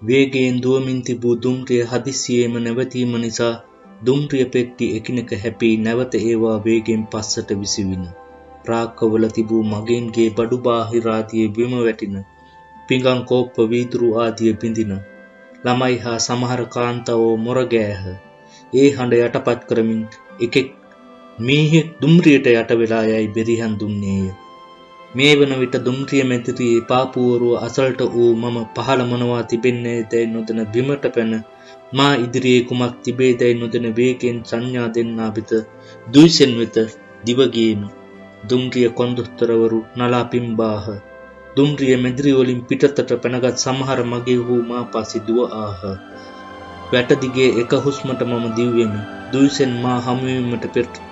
වේගයෙන් දුවමින් තිබූ දුම්රිය හදිසියේම නැවතීම නිසා දුම්රිය පෙට්ටි එකිනෙක හැපී නැවත ඒවා වේගයෙන් පස්සට විසිවින. රාක්කවල තිබූ මගීන්ගේ බඩු බාහිර ආදිය බිම වැටින. පිඟන් කෝප්ප වීදුරු ආදිය බිඳින. ළමයි හා සමහර කාන්තාවෝ මොර ගෑහ. ඒ හඬ යටපත් කරමින් එකෙක් මීහෙක් දුම්රියට යට වෙලා යයි බෙරිහන් දුන්නේය. මේ වන විට දුම්රිය මැදිරියේ පාපුවරුව අසලට වූ මම පහළ මොනවා තිබෙන්නේ දැයි නොදැන බිමට පැන මා ඉදිරියේ කුමක් තිබේදැයි නොදැන වේගයෙන් සංඥා දෙන්නා වෙත දුයිසෙන් වෙත දිව ගියෙමි. දුම්රිය කොන්දොස්තරවරු නලා පිම්බාහ. දුම්රිය මැදිරිය වලින් පිටතට පැනගත් සමහර මගේ වූ මා පස්සේ දුව ආහ. වැට දිගේ එක හුස්මට මම දිව්වෙමි. දුයිසෙන් මා හමුවීමට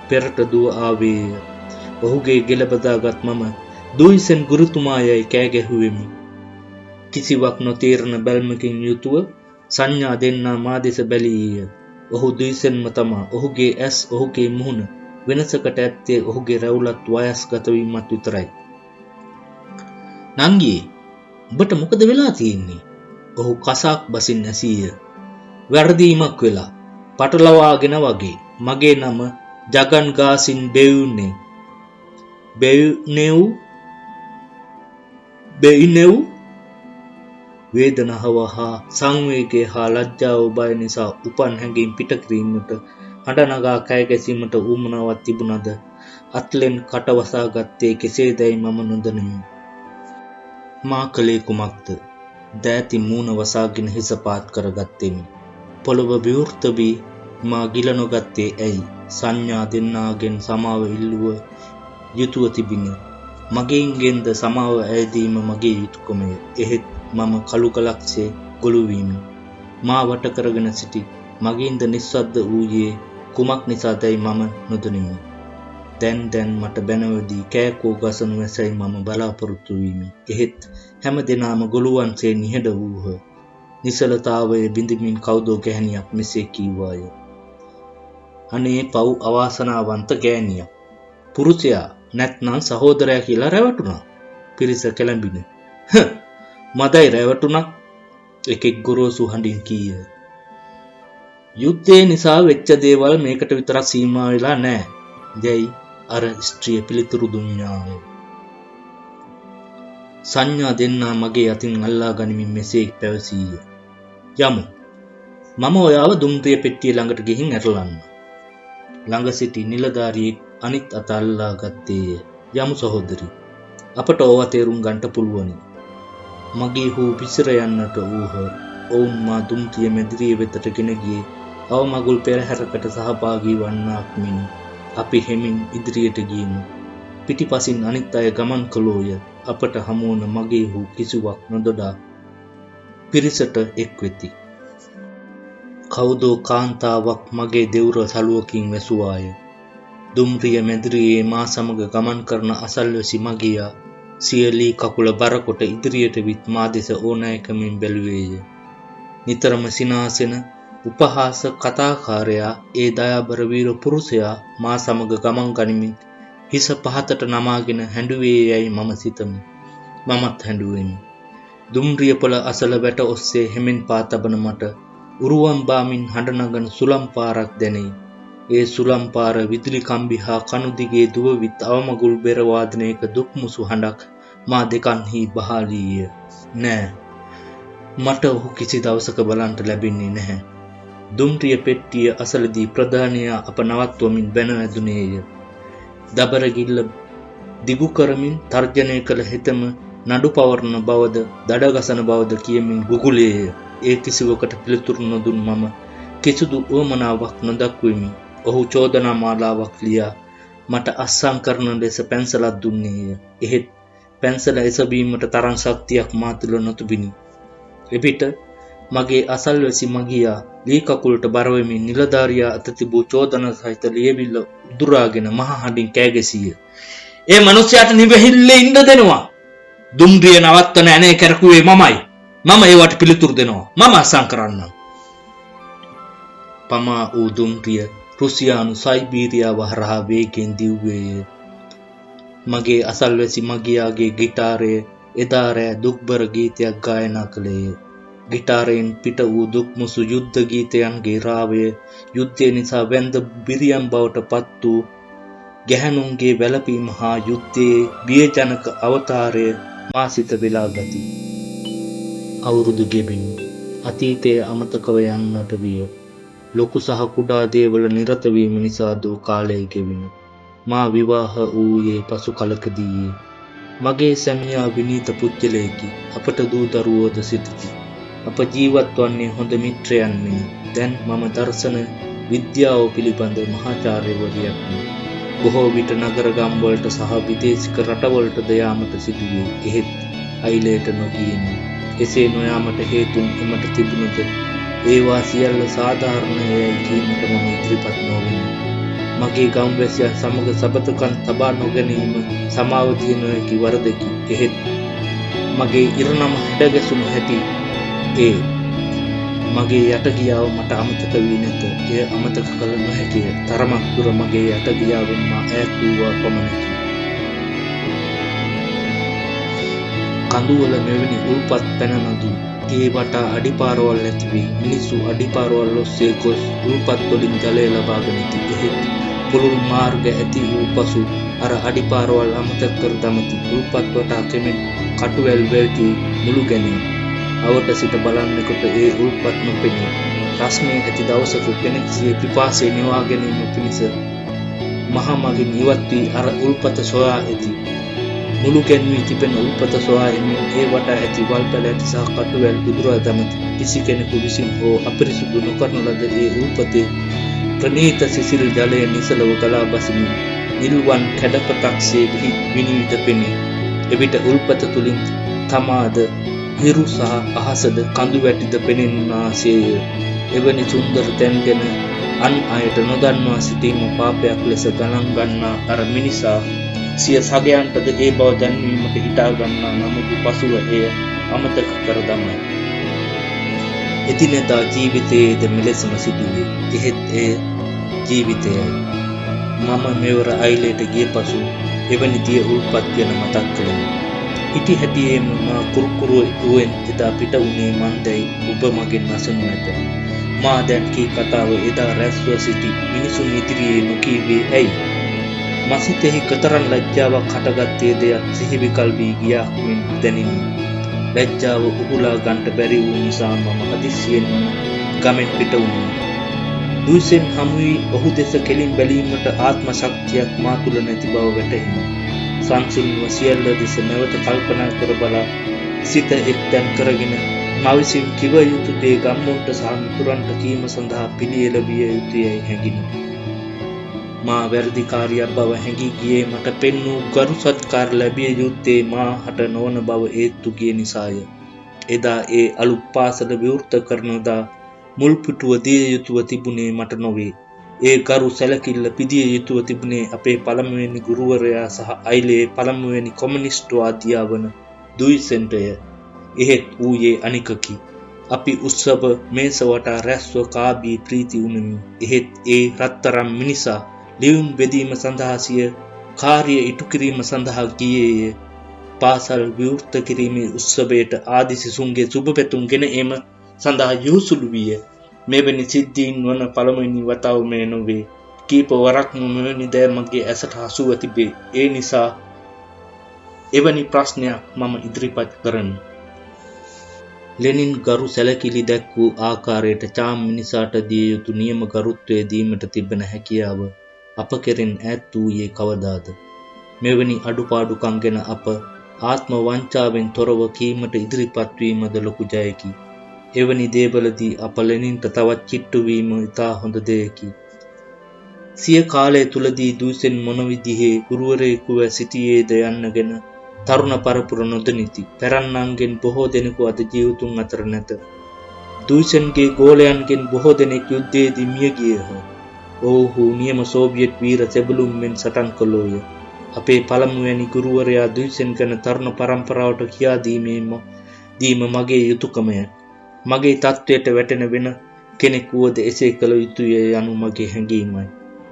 පෙරට දුව ආවේය. ඔහුගේ ගෙල බදාගත් මම දුයිසෙන් ගුරුතුමායයි කෑ ගැහුවෙමි. කිසිවක් නොතේරෙන බැල්මකින් යුතුව සංඥා දෙන්නා මා දෙස බැලීය. ඔහු දුයිසෙන්ම තමා. ඔහුගේ ඇස්, ඔහුගේ මුහුණ වෙනසකට ඇත්තේ ඔහුගේ රැවුලත් වයස්ගත වීමත් විතරයි. නංගී, ඔබට මොකද වෙලා තියෙන්නේ? ඔහු කසාක් බසින් ඇසීය. වැරදීමක් වෙලා. පටලවාගෙන වගේ. මගේ නම ජගන් ගාසින් බෙයිනෙව් වේදනාව හා සංවේගය හා ලැජ්ජාව බය නිසා උපන් හැඟීම් පිටකිරීමට හඬ නගා කෑ ගැසීමට උවමනාවක් තිබුණද අත්ලෙන් කටවසා ගත්තේ කෙසේදැයි මම නොදනිමි. මා කලේ කුමක්ද? දෑති මූණ වසාගෙන හිස පාත් කරගත්තෙමි. පොළව විවෘත වී මා ගිල නොගත්තේ ඇයි? සංඥා දෙන්නාගෙන් සමාව ඉල්ලුව යුතුව තිබිනි. මගේන්ගෙන්ද සමාව ඇදීම මගේ යුතුයකමය. එහෙත් මම කළු කලක්සේ ගොළු වීමි. මා වට කරගෙන සිටි මගින්ද නිස්සද්ද වූයේ කුමක් නිසාදයි මම නොදනිමි. දැන් මට බැනවදී කෑකෝ ගසනු ඇසයි මම බලාපොරොත්තු වීමි. එහෙත් හැම දෙනාම ගොළුවන්සේ නිහඬ වූහ. නිසලතාවයේ බිඳමින් කවුදෝ ගැහණියක් මෙසේ කීවාය. අනේ පව් අවාසනාවන්ත ගෑණියක්. පුරුෂයා නැත්නම් සහෝදරයා කියලා රැවටුණා. පිරිස කැළඹින. මදයි රැවටුණා. එකෙක් ගොරෝසු හඬින් කීය. යුද්ධය නිසා වෙච්ච දේවල් මේකට විතරක් සීමා වෙලා නැහැ. දැයි අර ස්ත්‍රිය පිළිතුරු දුන්නාය. සංඥා දෙන්නා මගේ අතින් අල්ලා ගනිමින් මෙසේ පැවසීය. යමු. මම ඔයාව දුම්රිය පෙට්ටිය ළඟට ගිහින් ඇරලන්න. ළඟ සිටි නිලධාරියෙක් අනිත් අත අල්ලා ගත්තේය. යමු සහෝදරි. අපට ඕවා තේරුම් ගන්නට පුළුවනි. මගේ හෝ විසිර යන්නට වූහ. ඔවුන් මා දුම්රිය මැදිරිය වෙතට ගෙන ගියේ අවමගුල් පෙරහැරකට සහභාගී වන්නාක් මෙනි. අපි හෙමින් ඉදිරියට ගියෙමු. පිටිපසින් අනිත් අය ගමන් කළෝය. අපට හමුවන මගේ හෝ කිසිවක් නොදොඩා පිරිසට එක් වෙති. කවුදෝ කාන්තාවක් මගේ දෙවුර සලුවකින් වැසුවාය. දුම්රිය මැදිරියේ මා සමග ගමන් කරන අසල්වැසි මගියා සියලී කකුල බරකොට ඉදිරියට විත් මා දෙස ඕනෑකමින් බැලුවේය. නිතරම සිනාසෙන උපහාස කතාකාරයා ඒ දයාබර වීර පුරුෂයා මා සමග ගමන් ගනිමින් හිස පහතට නමාගෙන හැඬුවේ යයි මම සිතමි. මමත් හැඬුවෙමි. දුම්රිය පොළ අසල වැට ඔස්සේ හෙමින් පා තබන මට උරුවන් බාමින් හඬ නගන සුළම් පාරක් දැනේ. ඒ සුළම් පාර විදුලි කම්බි හා කණු දිගේ දුව විත් අවමගුල් බෙර වාදනයක දුක්මුසු හඬක් මා දෙකන්හි බහාලීය. නෑ, මට ඔහු කිසි දවසක බලන්ට ලැබෙන්නේ නැහැ. දුම්රිය පෙට්ටිය අසලදී ප්‍රධානියා අප නවත්වමින් බැන ඇදුනේය. දබරගිල්ල දිගු කරමින් තර්ජනය කළ හෙතම නඩු පවරන බවද දඩගසන බවද කියමින් ගුගුලේය. ඒ කිසිවකට පිළිතුරු නොදුන් මම කිසිදු උවමනාවක් නොදක්වෙමි. ඔහු චෝදනා මාලාවක් ලියා මට අස්සම් කරන ලෙස පැන්සලක් දුන්නේය. එහෙත් පැන්සල එසවීමට තරම් ශක්තියක් මා තුළ නොතිබිනි. එවිට මගේ අසල්වැසි මගියා ලී කකුලට බරවෙමින් නිලධාරියා අත තිබූ චෝදනා සහිත ලියවිල්ල උදුරාගෙන මහ හඬින් කෑ ගැසීය. ඒ මිනිස්යාට නිවෙහිල්ලේ ඉන්න දෙනවා. දුම්රිය නවත්තන ඇනේ කරකුවේ මමයි. මම ඒවට පිළිතුරු දෙනවා. මම අස්සම් කරන්නම්. පමා වූ දුම්රිය රුසියානු සයිබීරියාව හරහා වේගයෙන් දිව්වේය. මගේ අසල්වැසි මගියාගේ ගිටාරය එදා රෑ දුක්බර ගීතයක් ගායනා කළේය. ගිටාරයෙන් පිට වූ දුක්මුසු යුද්ධ ගීතයන්ගේ රාවය යුද්ධය නිසා වැන්ද බිරියම් බවට පත් වූ ගැහැණුන්ගේ වැළපීම හා යුද්ධයේ බියජනක අවතාරය මා සිත වෙලා ගති. අවුරුදු ගෙවිනි. අතීතයේ අමතකව යන්නට විය. ලොකු සහ කුඩා දේවල නිරත වීම නිසා දෝ කාලය ගෙවිනි. මා විවාහ වූයේ පසු කලකදීය. මගේ සැමියා විනීත පුද්ගලයෙකි. අපට දූ දරුවෝද සිටිති. අප ජීවත් වන්නේ හොඳ මිත්‍රයන් මෙනි. දැන් මම දර්ශන විද්‍යාව පිළිබඳ මහාචාර්යවරියක්මි. බොහෝ විට නගර ගම්වලට සහ විදේශික රටවලටද යාමට සිදුවේ. එහෙත් අයිලයට නොගියෙමි. එසේ නොයාමට හේතුන් එමට තිබුණද ඒවා සියල්ල සාධාරණයයි කීමට මම ඉදිරිපත් නොවෙමි. මගේ ගම්වැසියන් සමග සබතකම් තබා නොගැනීම සමාව දිය නොහැකි වරදකි. එහෙත් මගේ ඉරණම හැඩගැසුණු හැටි ඒ මගේ යටගියාව මට අමතක වී නැත. එය අමතක කළ නොහැකිය. තරමක් දුර මගේ යටගියාවෙන් මා ඈත් වූවා පමණකි. කඳුවල මෙවැනි උල්පත් පැන නදී ඒ වටා අඩිපාරවල් ඇති වී මිනිස්සු අඩිපාරවල් ඔස්සේ ගොස් උල්පත් වලින් ජලය ලබා ගනිති. එහෙත් පුළුල් මාර්ග ඇති වූ පසු අර අඩිපාරවල් අමතක කර දමති. උල්පත් වටා කෙමෙන් කටුවැල් වැටි මුළු ගැනේ. අවට සිට බලන්නෙකුට ඒ උල්පත් නොපෙනේ. රස්නේ ඇති දවසක කෙනෙක් සිය පිපාසය නිවා ගැනීම පිණිස මහා මගින් ඉවත් වී අර උල්පත සොයා ඇති. මුළු ගැන්වී තිබෙන උල්පත සොයා එමින් ඒ වටා ඇති වල්පැල ඇති සහ කටුවැල් උදුරා දමති. කිසි කෙනෙකු විසින් හෝ අපිරිසුදු නොකරන ලද ඒ උල්පතේ ප්‍රණීත සිසිල් ජලය නිසලව ගලා බසිමින් නිල්වන් කැඩපතක්සේ විනිවිද පෙනේ. එවිට උල්පත තුලින් තමාද හිරු සහ අහසද කඳු වැටිද පෙනෙන්නාසේය. එවැනි සුන්දර තැන් ගැන අන් අයට නොදන්වා සිටීම පාපයක් ලෙස ගණන් ගන්නා අර මිනිසා සිය සගයන්ටද ඒ බව දැන්වීමට හිතා ගන්නා නමුත් පසුව එය අමතක කර දමයි. එදිනෙදා ජීවිතයේද මෙලෙසම සිදුවේ. එහෙත් එය ජීවිතයයි. මම මෙවර අයිලයට ගිය පසු එවැනි දිය උල්පත් ගැන මතක් කළෙමි. ඉටි හැටියේම මා කුරුකුරුවෙන් එදා පිට වුණේ මන්දැයි ඔබ මගෙන් අසනු ඇත. මා දැන් කී කතාව එදා රැස්ව සිටි මිනිසුන් ඉදිරියේ නොකීවේ ඇයි? මසිතෙහි කතරම් ලැජ්ජාවක් හටගත්තේ දෙයක් සිහිවිකල් වී ගියාක් මෙන් දැනිනි. ලැජ්ජාව උහුලා ගන්නට බැරි වූ නිසා මම හදිස්සියෙන් ගමෙන් පිට වුණා. දුයිසෙන් හමු වී ඔහු දෙස කෙලින් බැලීමට ආත්ම ශක්තියක් මා තුල නැති බව වැටහිණි. සංසිඳව සියල්ල දෙස නැවත කල්පනා කර බලා සිත එක්තැන් කරගෙන මා විසින් කිව යුතු දේ ගම්මුන්ට සහ මිතුරන්ට කීම සඳහා පිළියෙල විය යුතුයයි හැඟිනි. මා වැරදිකාරියක් බව හැඟී ගියේ මට පෙන්වූ ගරු සත්කාර ලැබිය යුත්තේ මා හට නොවන බව ඒත්තු ගිය නිසාය. එදා ඒ අලුත් පාසල විවෘත කරනදා මුල් පිටුව දිය යුතුව තිබුණේ මට නොවේ. ඒ ගරු සැලකිල්ල පිදිය යුතුව තිබුණේ අපේ පළමුවෙනි ගුරුවරයා සහ අයිලේ පළමුවෙනි කොමියුනිස්ට්වාදියා වන දුයිසෙන්ටය. එහෙත් ඌයේ අනිකකි. අපි උත්සව මේස වටා රැස්ව කාබී ප්‍රීති උනමි. එහෙත් ඒ රත්තරම් මිනිසා ලියුම් බෙදීම සඳහා සිය කාර්ය ඉටු කිරීම සඳහා ගියේය. පාසල් විවෘත කිරීමේ උත්සවයට ආදි සිසුන්ගේ සුබ පැතුම් ගෙන එම සඳහා යොසුළු විය. මෙවැනි සිද්ධීන් වන පළමුවෙනි වතාව මේ නොවේ. කීප වරක්ම මෙවැනි දෑ මගේ ඇසට හසුව තිබේ. ඒ නිසා එවැනි ප්‍රශ්නයක් මම ඉදිරිපත් කරමි. ලෙනින් ගරු සැලකිලි දැක් වූ ආකාරයට චාම් මිනිසාට දිය යුතු නියම ගරුත්වය දීමට තිබෙන හැකියාව අප කෙරෙන් ඈත් වූයේ කවදාද? මෙවැනි අඩුපාඩුකම් ගැන අප ආත්ම වංචාවෙන් තොරව කීමට ඉදිරිපත් වීමද ලොකු ජයකි. එවැනි දේවලදී අප ලෙනින්ට තවත් කිට්ටු වීම ඉතා හොඳ දෙයකි. සිය කාලය තුලදී දුයිසෙන් මොන විදිහේ ගුරුවරයෙකුව සිටියේද යන්න ගැන තරුණ පරපුර නොදනිති. පැරන්නන්ගෙන් බොහෝ දෙනෙකු අද ජීවතුන් අතර නැත. දුයිසෙන්ගේ ගෝලයන්ගෙන් බොහෝ දෙනෙක් යුද්ධයේදී මිය ගියහ. ඔවුහු නියම සෝවියට් වීර සෙබළුන් මෙන් සටන් කළෝය. අපේ පළමුවැනි ගුරුවරයා දුයිසෙන් ගැන තරුණ පරම්පරාවට කියා දීම මගේ යුතුයකමය. මගේ තත්වයට වැටෙන වෙන කෙනෙක් වුවද එසේ කළ යුතුය යනු මගේ හැඟීමයි.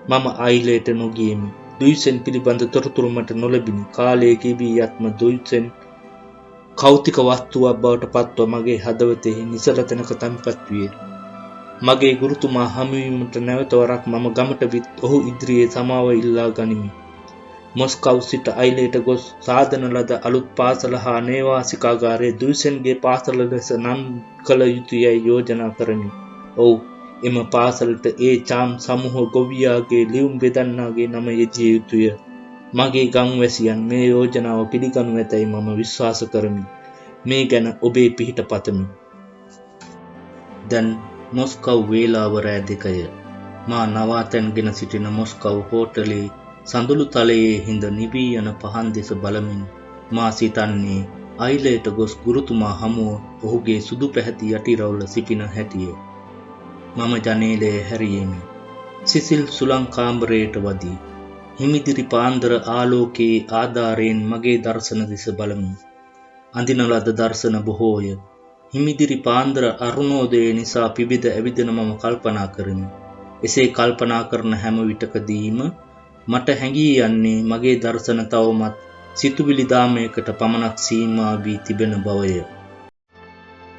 මම අයිලයට නොගියෙමි. දුයිසෙන් පිළිබඳ තොරතුරු මට නොලැබිනි. කාලය ගෙවී යත්ම දුයිසෙන් කෞතික වස්තුවක් බවට පත්ව මගේ හදවතෙහි නිසල තැනක තැන්පත් විය. මගේ ගුරුතුමා හමුවීමට නැවත වරක් මම ගමට විත් ඔහු ඉදිරියේ සමාව ඉල්ලා ගනිමි. මොස්කව් සිට අයිලයට ගොස් සාදන ලද අලුත් පාසල හා නේවාසිකාගාරයේ දුයිසන්ගේ පාසල ලෙස නම් කළ යුතුයයි යෝජනා කරමි. ඔව්, එම පාසලට ඒ චාම් සමූහ ගොවියාගේ ලියුම් බෙදන්නාගේ නම යෙදිය යුතුය. මගේ ගම්වැසියන් මේ යෝජනාව පිළිගනු ඇතැයි මම විශ්වාස කරමි. මේ ගැන ඔබේ පිහිට පතමි. දැන් මොස්කව් වේලාව රෑ 2ය. මා නවාතැන්ගෙන සිටින මොස්කව් හෝටලේ සඳුළු තලයේ හිඳ නිවී යන පහන් දෙස බලමින් මා සිතන්නේ අයිලයට ගොස් ගුරුතුමා හමුව ඔහුගේ සුදු පැහැති යටිරවුල සිටින හැටිය. මම ජනේලය හැරියෙමි. සිසිල් සුළං කාමරයට වදී හිමිදිරි පාන්දර ආලෝකයේ ආධාරයෙන් මගේ දර්ශන දෙස බලමි. අඳින ලද දර්ශන බොහෝය. හිමිදිරි පාන්දර අරුණෝදය නිසා පිබිද ඇවිදෙන මම කල්පනා කරමි. එසේ කල්පනා කරන හැම විටකදීම මට හැඟී යන්නේ මගේ දර්ශන තවමත් සිතුවිලි දාමයකට පමණක් සීමා වී තිබෙන බවය.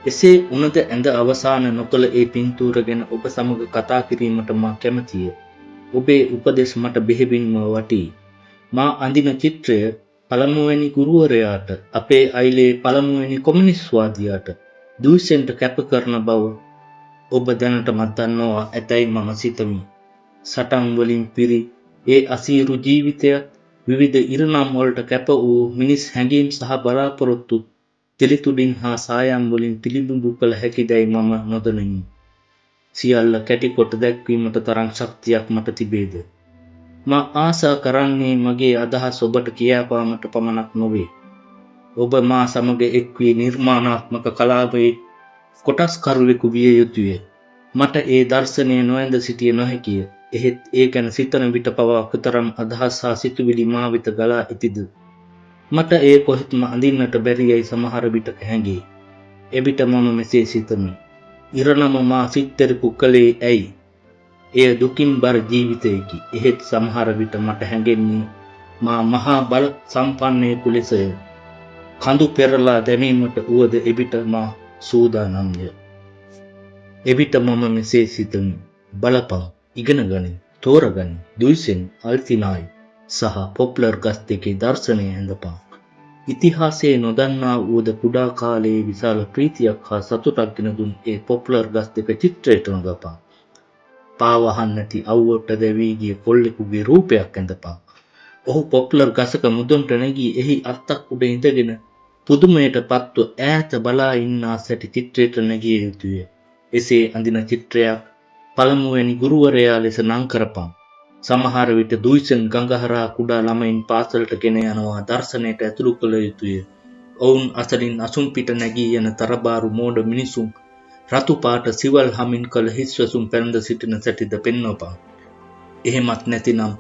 එසේ උනද ඇඳ අවසාන නොකළ ඒ පින්තූර ගැන ඔබ සමග කතා කිරීමට මා කැමතිය. ඔබේ උපදෙස් මට බෙහෙවින්ම වටී. මා අඳින චිත්‍රය පළමුවැනි ගුරුවරයාට, අපේ අයිලේ පළමුවැනි කොමියුනිස්ට්වාදියාට දුයිසෙන්ට කැප කරන බව ඔබ දැනටමත් දන්නවා ඇතැයි මම සිතමි. සටන් වලින් පිරි ඒ අසීරු ජීවිතයත් විවිධ ඉරණම් වලට කැප වූ මිනිස් හැඟීම් සහ බලාපොරොත්තු තිලිතුඩින් හා සායම් වලින් පිළිබිඹු කළ හැකිදැයි මම නොදනිමි. සියල්ල කැටිකොට දැක්වීමට තරම් ශක්තියක් මට තිබේද? මා ආසා කරන්නේ මගේ අදහස් ඔබට කියාපාමට පමණක් නොවේ. ඔබ මා සමග එක් වී නිර්මාණාත්මක කලාවේ කොටස්කරුවෙකු විය යුතුය. මට ඒ දර්ශනය නොඇඳ සිටිය නොහැකිය. එහෙත් ඒ ගැන සිතන විට පවා කොතරම් අදහස් හා සිතුවිලි මා වෙත ගලා ඇතිද? මට ඒ කොහෙත්ම අඳින්නට බැරි යයි සමහර විටක හැඟේ. එවිට මම මෙසේ සිතමි. ඉරණම මා සිත්තරපු කළේ ඇයි? එය දුකින් බර ජීවිතයකි. එහෙත් සමහර විට මට හැඟෙන්නේ මා මහා බල සම්පන්නයෙකු ලෙසය. කඳු පෙරලා දැමීමට වුවද එවිට මා සූදානම්ය. එවිට මම මෙසේ සිතමි. බලපං, ඉගෙන ගනින්, තෝරගනින්, දුයිසෙන්, අල්තිනායි සහ පොප්ලර් ගස් දෙකේ දර්ශනය ඇඳපං. ඉතිහාසයේ නොදන්නා වූද කුඩා කාලයේ විශාල ප්‍රීතියක් හා සතුටක් ගෙන දුන් ඒ පොප්ලර් ගස් දෙක චිත්‍රයට නඟපං. පාවහන් නැති අවුවට දැවී ගිය කොල්ලෙකුගේ රූපයක් ඇඳපං. ඔහු පොප්ලර් ගසක මුදුන්ට නැගී එහි අත්තක් උඩ ඉඳගෙන පුදුමයට පත්ව ඈත බලා ඉන්නා සැටි චිත්‍රයට නැගිය යුතුය. එසේ අඳින චිත්‍රයක් පළමුවැනි ගුරුවරයා ලෙස නම් කරපං. සමහර විට දුයිසන් ගඟහරා කුඩා ළමයින් පාසලට ගෙන යනවා දර්ශනයට ඇතුළු කළ යුතුය. ඔවුන් අසලින් අසුන් පිට නැගී යන තරබාරු මෝඩ මිනිසුන් රතු පාට සිවල් හමින් කළ හිස්වසුන් පැළඳ සිටින සැටිද පෙන්වපං. එහෙමත් නැතිනම්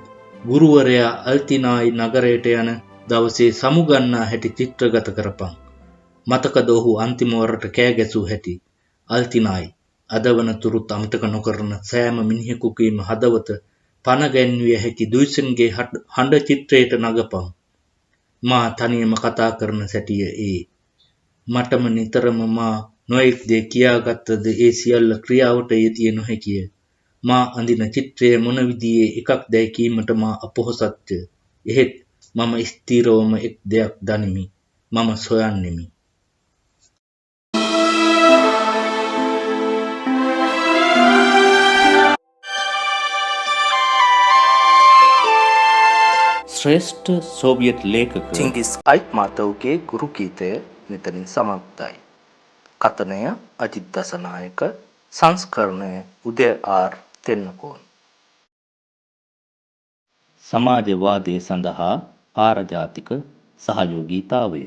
ගුරුවරයා අල්තිනායි නගරයට යන දවසේ සමුගන්නා හැටි චිත්‍රගත කරපං. මතකද ඔහු අන්තිම වරට කෑ ගැසූ හැටි? අල්තිනායි අද වනතුරුත් අමතක නොකරන සෑම මිනිහෙකුගේම හදවත පන ගැන්විය හැකි දුයිසන්ගේ හඬ චිත්‍රයට නඟපං. මා තනියම කතා කරන සැටිය ඒ. මටම නිතරම මා නොයෙක් දේ කියාගත්තද ඒ සියල්ල ක්‍රියාවට යෙදිය නොහැකිය. මා අඳින චිත්‍රය මොන විදියේ එකක් දැයි කීමට මා අපොහොසත්ය. එහෙත් මම ස්ථීරවම එක් දෙයක් දනිමි. මම සොයන්නෙමි. ශ්‍රේෂ්ඨ සෝවියට් ලේඛක චිංගිස් අයිත්මාතව්ගේ ගුරු ගීතය මෙතනින් සමත්යි. කතනය අජිත් දසනායක, සංස්කරණය උදය ආර් තෙන්නකෝන්. සමාජවාදය සඳහා ආරජාතික සහයෝගීතාවය.